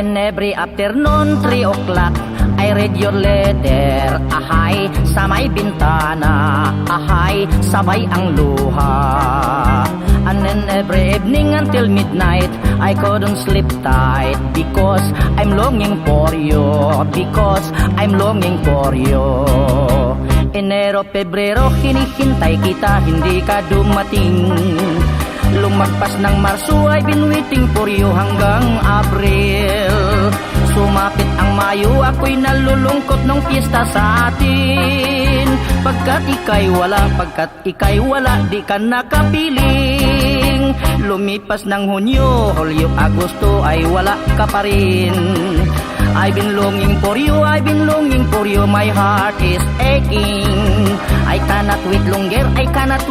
And every afternoon, 3 o'clock, I read your letter. Ahay, sa may bintana. Ahay, sabay ang luha. And then every evening until midnight, I couldn't sleep tight because I'm longing for you. Because I'm longing for you. Enero, Pebrero, hinihintay kita, hindi ka dumating. Lumagpas ng Marso, I've been waiting for you hanggang Abril. Sumapit ang Mayo, ako'y nalulungkot nung piyesta sa atin. Pagkat ika'y wala, di ka nakapiling. Lumipas ng Hunyo, Hulyo, Agosto, ay wala ka pa rin. I've been longing for you, I've been longing for you, my heart is aching. I cannot wait longer, I cannot